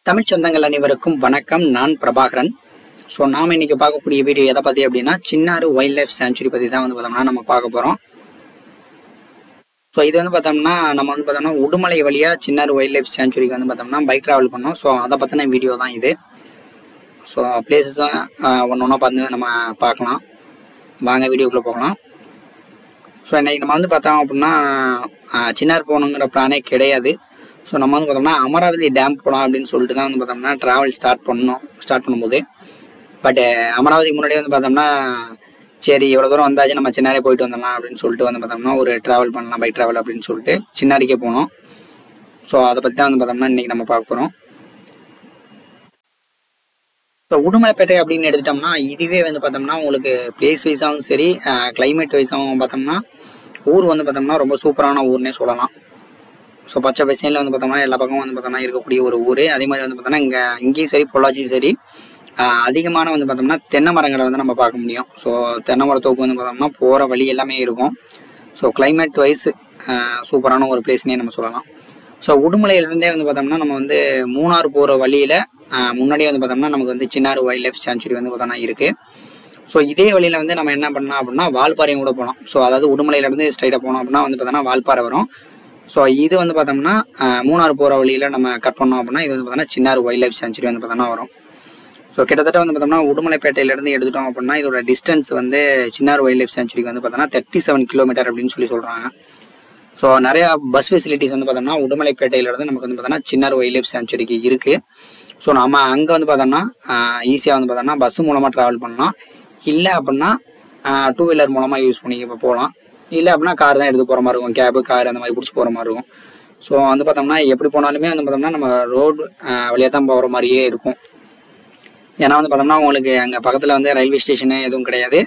தமிழ் சொந்தங்கள் அனைவருக்கும் வணக்கம். நான் பிரபாகரன். ஸோ நாம் இன்னைக்கு பார்க்கக்கூடிய வீடியோ எதை பற்றி அப்படின்னா சின்னாறு வைல்ட் லைஃப் சாங்சுரி பற்றி தான் பார்த்தோம்னா நம்ம பார்க்க போகிறோம். ஸோ இது பார்த்தோம்னா நம்ம பார்த்தோம்னா உடுமலை வழியாக சின்னாறு வைல்ட் லைஃப் சாங்சுரிக்கு பார்த்தோம்னா பைக் ட்ராவல் பண்ணோம். ஸோ அதை பற்றின வீடியோ தான் இது. ஸோ பிளேசஸும் ஒன்று ஒன்றா பார்த்து நம்ம பார்க்கலாம். வாங்க வீடியோக்குள்ளே போகலாம். ஸோ இன்றைக்கி நம்ம பார்த்தோம் அப்படின்னா சின்னாறு போகணுங்கிற பிளானே கிடையாது. ஸோ நம்ம பார்த்தோம்னா அமராவதி டேம் போகலாம் அப்படின்னு சொல்லிட்டு தான் பார்த்தோம்னா ட்ராவல் ஸ்டார்ட் பண்ணும்போது பட் அமராவதிக்கு முன்னாடியே பார்த்தோம்னா சரி இவ்வளோ தூரம் வந்தாச்சு நம்ம சின்னாரே போயிட்டு வந்துடலாம் அப்படின்னு சொல்லிட்டு பார்த்தோம்னா ஒரு ட்ராவல் பண்ணலாம், பைக் ட்ராவல் அப்படின்னு சொல்லிட்டு சின்னாரிக்கே போனோம். ஸோ அதை பற்றி தான் பார்த்தோம்னா இன்றைக்கி நம்ம பார்க்க போகிறோம். ஸோ உடுமலைப்பேட்டை அப்படின்னு எடுத்துட்டோம்னா இதுவே பார்த்தோம்னா உங்களுக்கு பிளேஸ் வைஸாகவும் சரி கிளைமேட் வைஸாகவும் பார்த்தோம்னா ஊர் பார்த்தோம்னா ரொம்ப சூப்பரான ஊர்னே சொல்லலாம். ஸோ பச்சை பசையில் பார்த்தோம்னா எல்லா பக்கமும் பார்த்தோம்னா இருக்கக்கூடிய ஒரு ஊர். அதே மாதிரி பார்த்தோம்னா இங்கேயும் சரி பொள்ளாச்சியும் சரி அதிகமான பார்த்தோம்னா தென்னை மரங்களை நம்ம பார்க்க முடியும். ஸோ தென்னை மரத்தோப்பு பார்த்தோம்னா போகிற வழி எல்லாமே இருக்கும். ஸோ கிளைமேட் வைஸ் சூப்பரான ஒரு பிளேஸ்னே நம்ம சொல்லலாம். ஸோ உடுமலையிலேருந்தே பார்த்தோம்னா நம்ம மூணாறு போகிற வழியில் முன்னாடியே பார்த்தோம்னா நமக்கு சின்னாறு வைல்ட் லைஃப் சாங்சுரி பார்த்தோம்னா இருக்குது. ஸோ இதே வழியில் நம்ம என்ன பண்ணலாம் அப்படின்னா வால்பாறையும் கூட போகலாம். ஸோ அதாவது உடுமலையிலேருந்து ஸ்ட்ரைட்டாக போனோம் அப்படின்னா பார்த்தோம்னா வால்பாறை வரும். ஸோ இது பார்த்தோம்னா மூணாறு போகிற வழியில் நம்ம கட் பண்ணோம் அப்படின்னா இது பார்த்தோம்னா சின்னாறு வைல்ட் லைஃப் சாங்சுரி பார்த்தோம்னா வரும். ஸோ கிட்டத்தட்ட பார்த்தோம்னா உடுமலைப்பேட்டையிலேருந்து எடுத்துட்டோம் அப்படின்னா இதோட டிஸ்டன்ஸ் சின்னாறு வைல்ட் லைஃப் சாங்சுரிக்கு பார்த்தோம்னா 37 கிலோமீட்டர் அப்படின்னு சொல்கிறாங்க. ஸோ நிறையா பஸ் ஃபெசிலிட்டிஸ் பார்த்தோம்னா உடுமலைப்பேட்டையிலேருந்து நமக்கு பார்த்தோம்னா சின்னாறு வைல்ட் லைஃப் சாங்சுரிக்கு இருக்குது. ஸோ நம்ம அங்கே பார்த்தோம்னா ஈஸியாக பார்த்தோம்னா பஸ்ஸு மூலமாக ட்ராவல் பண்ணலாம். இல்லை அப்படின்னா டூ வீலர் மூலமாக யூஸ் பண்ணி இப்போ போகலாம். இல்லை அப்படின்னா கார் தான் எடுத்து போகிற மாதிரி இருக்கும், கேபு கார் அந்த மாதிரி பிடிச்சி போகிற மாதிரி இருக்கும். ஸோ பார்த்தோம்னா எப்படி போனாலுமே பார்த்தோம்னா நம்ம ரோடு வழியாக தான் போகிற மாதிரியே இருக்கும். ஏன்னா பார்த்தோம்னா உங்களுக்கு அங்கே பக்கத்தில் ரயில்வே ஸ்டேஷனு எதுவும் கிடையாது.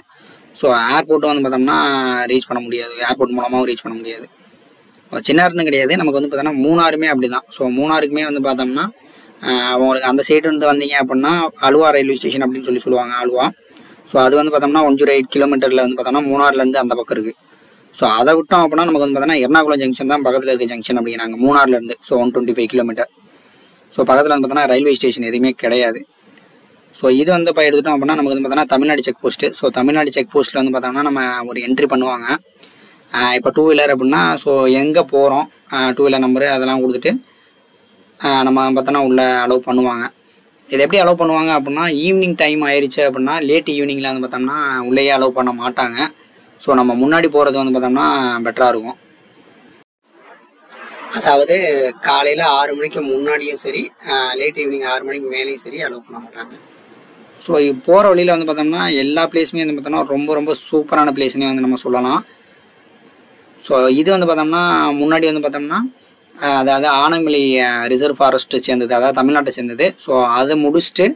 ஸோ ஏர்போர்ட்டும் பார்த்தோம்னா ரீச் பண்ண முடியாது, ஏர்போர்ட் மூலமாகவும் ரீச் பண்ண முடியாது. சின்னாருன்னு கிடையாது, நமக்கு பார்த்தோம்னா மூணாறுமே அப்படி தான். ஸோ மூணாறுக்குமே பார்த்தோம்னா உங்களுக்கு அந்த சைடு வந்தீங்க அப்படின்னா அலுவா ரயில்வே ஸ்டேஷன் அப்படின்னு சொல்லுவாங்க, அலுவா. ஸோ அது பார்த்தோம்னா 108 கிலோமீட்டரில் பார்த்தோம்னா மூணாறுலேருந்து அந்த பக்கம் இருக்குது. ஸோ அதை விட்டோம் அப்படின்னா நமக்கு பார்த்தோம்னா எர்ணாகுளம் ஜங்ஷன் தான் பக்கத்தில் இருக்க ஜங்ஷன் அப்படிங்கிறாங்க மூணாறுலேருந்து. So 125 kilometre. ஸோ பக்கத்தில் பார்த்தோம்னா ரயில்வே ஸ்டேஷன் எதுவுமே கிடையாது. ஸோ இது இப்போ எடுத்துட்டோம் அப்படின்னா நமக்கு பார்த்தோம்னா Tamil Nadu check post. So Tamil Nadu check போஸ்ட்டில் பார்த்தோம்னா நம்ம ஒரு என்ட்ரி பண்ணுவாங்க. இப்போ டூ வீலர் அப்படின்னா ஸோ எங்கே போகிறோம் டூ வீலர் நம்பரு அதெல்லாம் கொடுத்துட்டு நம்ம பார்த்தோன்னா உள்ளே அலோவ் பண்ணுவாங்க. இது எப்படி அலோவ் பண்ணுவாங்க அப்படின்னா ஈவினிங் டைம் ஆயிடுச்சு அப்படின்னா லேட் ஈவினிங்கில் பார்த்தோம்னா உள்ளேயே அலோவ் பண்ண மாட்டாங்க. ஸோ நம்ம முன்னாடி போகிறது பார்த்தோம்னா பெட்டராக இருக்கும். அதாவது காலையில் 6 மணிக்கு முன்னாடியும் சரி லேட் ஈவினிங் 6 மணிக்கு மேலேயும் சரி அலோவ் பண்ண மாட்டாங்க. ஸோ போகிற வழியில் பார்த்தோம்னா எல்லா பிளேஸுமே பார்த்தோம்னா ரொம்ப ரொம்ப சூப்பரான பிளேஸ்னே நம்ம சொல்லலாம். ஸோ இது பார்த்தோம்னா முன்னாடி பார்த்தோம்னா அதாவது ஆனைமலை ரிசர்வ் ஃபாரஸ்ட்டு சேர்ந்தது, அதாவது தமிழ்நாட்டை சேர்ந்தது. ஸோ அதை முடிச்சுட்டு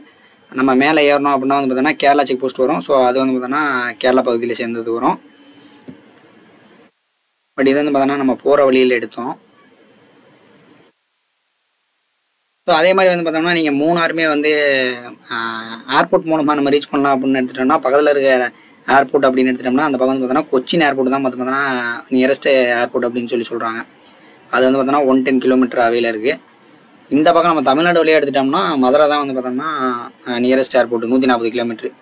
நம்ம மேலே ஏறணும் அப்படின்னா பார்த்தோம்னா கேரளா செக் போஸ்ட் வரும். ஸோ அது பார்த்தோம்னா கேரளா பகுதியில் சேர்ந்தது வரும். பட் இது பார்த்தோம்னா நம்ம போகிற வழியில் எடுத்தோம். ஸோ அதே மாதிரி பார்த்தோம்னா நீங்கள் மூணாறுமே ஏர்போர்ட் மூலமாக நம்ம ரீச் பண்ணலாம் அப்படின்னு எடுத்துட்டோம்னா பக்கத்தில் இருக்க ஏர்போர்ட் அப்படின்னு எடுத்துட்டோம்னா அந்த பக்கம் பார்த்தோம்னா கொச்சின் ஏர்போர்ட் தான் பார்த்தோம்னா நியரஸ்ட் ஏர்போர்ட் அப்படின்னு சொல்கிறாங்க. அது பார்த்தோம்னா 110 கிலோமீட்டர் அவையில் இருக்குது. இந்த பக்கம் நம்ம தமிழ்நாடு வழியாக எடுத்துட்டோம்னா மதுரை தான் பார்த்தோம்னா nearest airport 140 kilometre.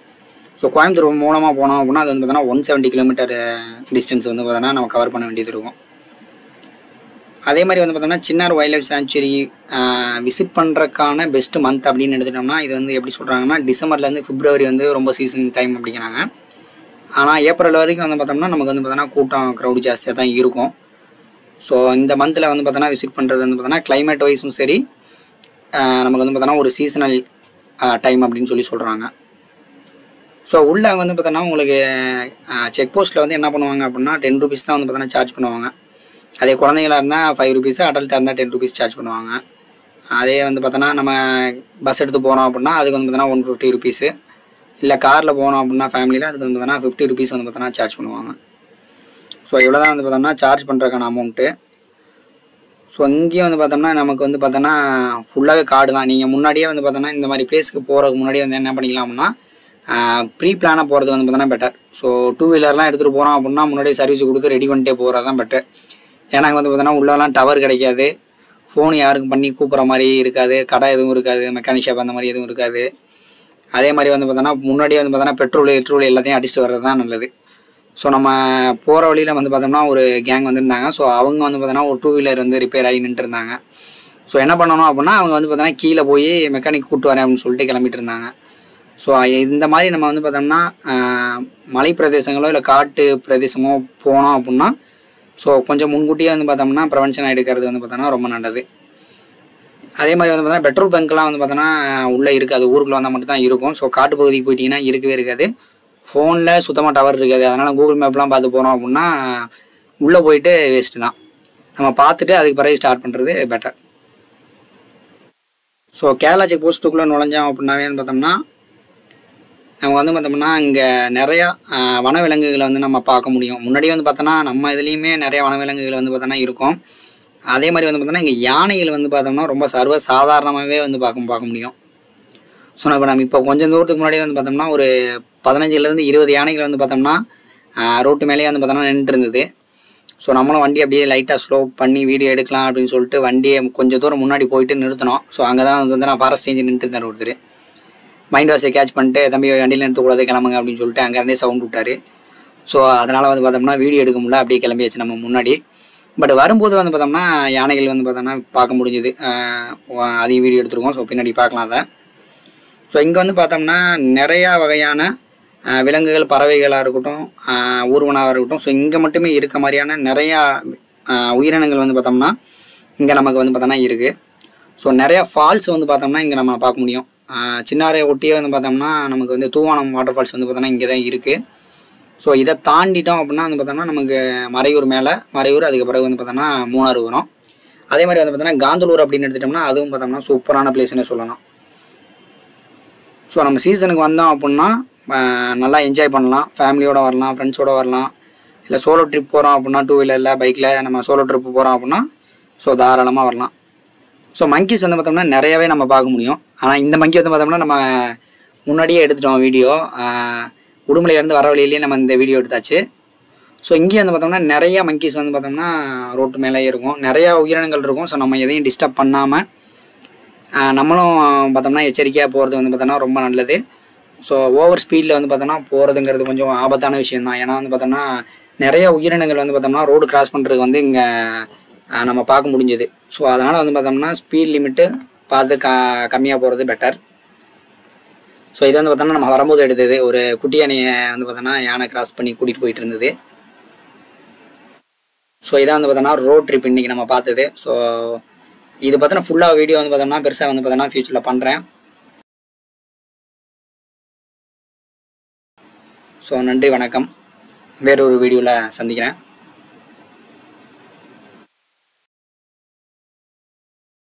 So Coimbatore மூலமாக போனோம் அப்படின்னா அது பார்த்தோம்னா 170 கிலோமீட்டர் டிஸ்டன்ஸ் பார்த்தோம்னா நம்ம கவர் பண்ண வேண்டியது இருக்கும். அதே மாதிரி பார்த்தோம்னா Chinnar wild life sanctuary visit பண்ணுறதுக்கான பெஸ்ட் மந்த் அப்படின்னு எடுத்துட்டோம்னா இது எப்படி சொல்கிறாங்கன்னா டிசம்பர்லேருந்து பிப்ரவரி ரொம்ப சீசன் டைம் அப்படிங்கிறாங்க. ஆனால் ஏப்ரல் வரைக்கும் பார்த்தோம்னா நமக்கு பார்த்தோம்னா கூட்டம் க்ரௌடு ஜாஸ்தியாக தான் இருக்கும். ஸோ இந்த மந்தில் பார்த்தோம்னா விசிட் பண்ணுறது பார்த்தோம்னா கிளைமேட் வைஸும் சரி நமக்கு பார்த்தோம்னா ஒரு சீசனல் டைம் அப்படின்னு சொல்கிறாங்க. ஸோ உள்ளே பார்த்தோம்னா உங்களுக்கு செக் போஸ்ட்டில் என்ன பண்ணுவாங்க அப்படின்னா 10 ரூபீஸ் தான் பார்த்தோம்னா சார்ஜ் பண்ணுவாங்க. அதே குழந்தைங்களாக இருந்தால் 5 ரூபீஸ், அடல்ட்டாக இருந்தால் 10 ரூபீஸ் சார்ஜ் பண்ணுவாங்க. அதே பார்த்தோன்னா நம்ம பஸ் எடுத்து போகிறோம் அப்படின்னா அதுக்கு பார்த்தோன்னா 150 ரூபீஸு. இல்லை காரில் போனோம் அப்படின்னா ஃபேமிலியில் அதுக்கு பார்த்தோன்னா 50 ரூபீஸ் பார்த்தோன்னா சார்ஜ் பண்ணுவாங்க. ஸோ இவ்வளோ தான் பார்த்தோம்னா சார்ஜ் பண்ணுறதுக்கான அமௌண்ட்டு. ஸோ இங்கேயும் பார்த்தோம்னா நமக்கு பார்த்தோன்னா ஃபுல்லாகவே கார்டு தான். நீங்கள் முன்னாடியே பார்த்தோன்னா இந்த மாதிரி பிளேஸ்க்கு போகிறதுக்கு முன்னாடியே என்ன பண்ணிக்கலாம் அப்படின்னா ப்ரீ பிளானாக போகிறது பார்த்தோன்னா பெட்டர். ஸோ டூ வீலர்லாம் எடுத்துகிட்டு போகிறோம் அப்படின்னா முன்னாடியே சர்வீஸ் கொடுத்து ரெடி பண்ணிட்டே போகிறது தான் பெட்டர். ஏன்னா பார்த்தோன்னா உள்ளெல்லாம் டவர் கிடைக்காது, ஃபோன் யாருக்கும் பண்ணி கூப்பிட்ற மாதிரி இருக்காது, கடை எதுவும் இருக்காது, மெக்கானிக் ஷாப் அந்த மாதிரி எதுவும் இருக்காது. அதே மாதிரி வந்து பார்த்தோன்னா முன்னாடியே வந்து பார்த்தோன்னா பெட்ரோல் எல்லாத்தையும் அடிச்சுட்டு வர்றது தான் நல்லது. ஸோ நம்ம போகிற வழியில் வந்து பார்த்தோம்னா ஒரு கேங் வந்துருந்தாங்க. ஸோ அவங்க வந்து பார்த்தோன்னா ஒரு 2 வீலர் வந்து ரிப்பேர் ஆகி நின்றுருந்தாங்க. ஸோ என்ன பண்ணணும் அப்படின்னா அவங்க வந்து பார்த்தோன்னா கீழே போய் மெக்கானிக் கூப்பிட்டு வரேன் அப்படின்னு சொல்லிட்டு கிளம்பிட்டு இருந்தாங்க. ஸோ இந்த மாதிரி நம்ம வந்து பார்த்தோம்னா மலை பிரதேசங்களோ இல்லை காட்டு பிரதேசமோ போனோம் அப்படின்னா ஸோ கொஞ்சம் முன்கூட்டியே வந்து பார்த்தோம்னா ப்ரிவென்ஷன் எடுக்கிறது வந்து பார்த்தோன்னா ரொம்ப நல்லது. அதே மாதிரி வந்து பார்த்தோன்னா பெட்ரோல் பங்க்லாம் வந்து பார்த்தோன்னா உள்ளே இருக்காது, ஊருக்குள்ளே வந்தால் மட்டும் தான் இருக்கும். ஸோ காட்டு பகுதிக்கு போயிட்டிங்கன்னா இருக்கவே இருக்காது. ஃபோனில் சுத்தமாக டவர் இருக்காது. அதனால் கூகுள் மேப்லாம் பார்த்து போகிறோம் அப்படின்னா உள்ளே போயிட்டு வேஸ்ட்டு தான். நம்ம பார்த்துட்டு அதுக்கு பிறகு ஸ்டார்ட் பண்ணுறது பெட்டர். ஸோ கேரளா செக் போஸ்ட்டுக்குள்ளே நுழைஞ்சோம் அப்படின்னாவே பார்த்தோம்னா நம்ம வந்து பார்த்தோம்னா இங்கே நிறையா வனவிலங்குகளை வந்து நம்ம பார்க்க முடியும். முன்னாடியே வந்து பார்த்தோன்னா நம்ம இதுலேயுமே நிறையா வனவிலங்குகள் வந்து பார்த்தோன்னா இருக்கும். அதே மாதிரி வந்து பார்த்தோன்னா இங்கே யானைகள் வந்து பார்த்தோம்னா ரொம்ப சர்வ சாதாரணமாகவே வந்து பார்க்க முடியும். ஸோ நம்ம இப்போ கொஞ்சம் தூரத்துக்கு முன்னாடி வந்து பார்த்தோம்னா ஒரு 15லேருந்து 20 யானைகள் வந்து பார்த்தோம்னா ரோட்டு மேலேயே வந்து பார்த்தோம்னா நின்றுட்டு இருந்தது. ஸோ நம்மளும் வண்டி அப்படியே லைட்டாக ஸ்லோ பண்ணி வீடியோ எடுக்கலாம் அப்படின்னு சொல்லிட்டு வண்டியை கொஞ்சம் தூரம் முன்னாடி போயிட்டு நிறுத்தினோம். ஸோ அங்கே தான் வந்து நான் ஃபாரஸ்ட் ரேஞ்சு நின்றுட்டு இருந்தார் ஒருத்தர். மைண்ட் வாஷை கேட்ச் பண்ணிட்டு தம்பி வண்டியில் நிறுத்தக்கூடாது கிளம்புங்க அப்படின்னு சொல்லிட்டு அங்கேருந்தே சவுண்ட் விட்டார். ஸோ அதனால் வந்து பார்த்தோம்னா வீடியோ எடுக்க முடியல, அப்படியே கிளம்பியாச்சு நம்ம முன்னாடி. பட் வரும்போது வந்து பார்த்தோம்னா யானைகள் வந்து பார்த்தோம்னா பார்க்க முடிஞ்சுது. அதையும் வீடியோ எடுத்துருக்கோம். ஸோ பின்னாடி பார்க்கலாம் அதை. ஸோ இங்கே வந்து பார்த்தோம்னா நிறையா வகையான விலங்குகள், பறவைகளாக இருக்கட்டும், ஊர்வனாக இருக்கட்டும், ஸோ இங்கே மட்டுமே இருக்க மாதிரியான நிறையா உயிரினங்கள் வந்து பார்த்தோம்னா இங்கே நமக்கு வந்து பார்த்தோம்னா இருக்குது. ஸோ நிறையா ஃபால்ஸ் வந்து பார்த்தோம்னா இங்கே நம்ம பார்க்க முடியும். சின்னாரை ஒட்டியே வந்து பார்த்தோம்னா நமக்கு வந்து தூவானம் வாட்டர் ஃபால்ஸ் வந்து பார்த்தோம்னா இங்கே தான் இருக்குது. ஸோ இதை தாண்டிட்டோம் அப்படின்னா வந்து பார்த்தோம்னா நமக்கு மறையூர் அதுக்கு பிறகு வந்து பார்த்தோம்னா மூணாறு வரும். அதே மாதிரி வந்து பார்த்தோம்னா காந்தலூர் அப்படின்னு எடுத்துட்டோம்னா அதுவும் பார்த்தோம்னா சூப்பரான பிளேஸ்னே சொல்லலாம். ஸோ நம்ம சீசனுக்கு வந்தோம் அப்படின்னா நல்லா என்ஜாய் பண்ணலாம். ஃபேமிலியோடு வரலாம், ஃப்ரெண்ட்ஸோடு வரலாம். இல்லை சோலோ ட்ரிப் போகிறோம் அப்படின்னா 2 வீலரில் பைக்கில் நம்ம சோலோ ட்ரிப்பு போகிறோம் அப்படின்னா ஸோ தாராளமாக வரலாம். ஸோ மங்கீஸ் வந்து பார்த்தோம்னா நிறையாவே நம்ம பார்க்க முடியும். ஆனால் இந்த மங்கி வந்து பார்த்தோம்னா நம்ம முன்னாடியே எடுத்துட்டோம் வீடியோ. உடுமலையிலேருந்து வர வழியிலேயே நம்ம இந்த வீடியோ எடுத்தாச்சு. ஸோ இங்கேயும் வந்து பார்த்தோம்னா நிறையா மங்கீஸ் வந்து பார்த்தோம்னா ரோட்டு மேலே இருக்கும், நிறையா உயிரினங்கள் இருக்கும். ஸோ நம்ம எதையும் டிஸ்டர்ப் பண்ணாமல் நம்மளும் பார்த்தோம்னா எச்சரிக்கையாக போகிறது வந்து பார்த்தோம்னா ரொம்ப நல்லது. ஸோ ஓவர் ஸ்பீடில் வந்து பார்த்தோம்னா போகிறதுங்கிறது கொஞ்சம் ஆபத்தான விஷயம் தான். ஏன்னா வந்து பார்த்தோம்னா நிறைய உயிரினங்கள் வந்து பார்த்தோம்னா ரோடு கிராஸ் பண்ணுறதுக்கு வந்து இங்கே நம்ம பார்க்க முடிஞ்சது. ஸோ அதனால் வந்து பார்த்தோம்னா ஸ்பீட் லிமிட்டு பார்த்து கம்மியாக போகிறது பெட்டர். ஸோ இது வந்து பார்த்தோம்னா நம்ம வரும்போது எடுத்தது ஒரு குட்டி யானையை வந்து பார்த்தோம்னா யானை கிராஸ் பண்ணி கூட்டிகிட்டு போயிட்டு இருந்தது. ஸோ இதான் வந்து பார்த்தோம்னா ரோட் ட்ரிப் இன்றைக்கி நம்ம பார்த்தது. ஸோ இது பார்த்தோன்னா ஃபுல்லாக வீடியோ வந்து பார்த்தோம்னா பெருசாக வந்து பார்த்தோம்னா ஃபியூச்சரில் பண்ணுறேன். ஸோ நன்றி, வணக்கம். வேறொரு வீடியோவில் சந்திக்கிறேன்.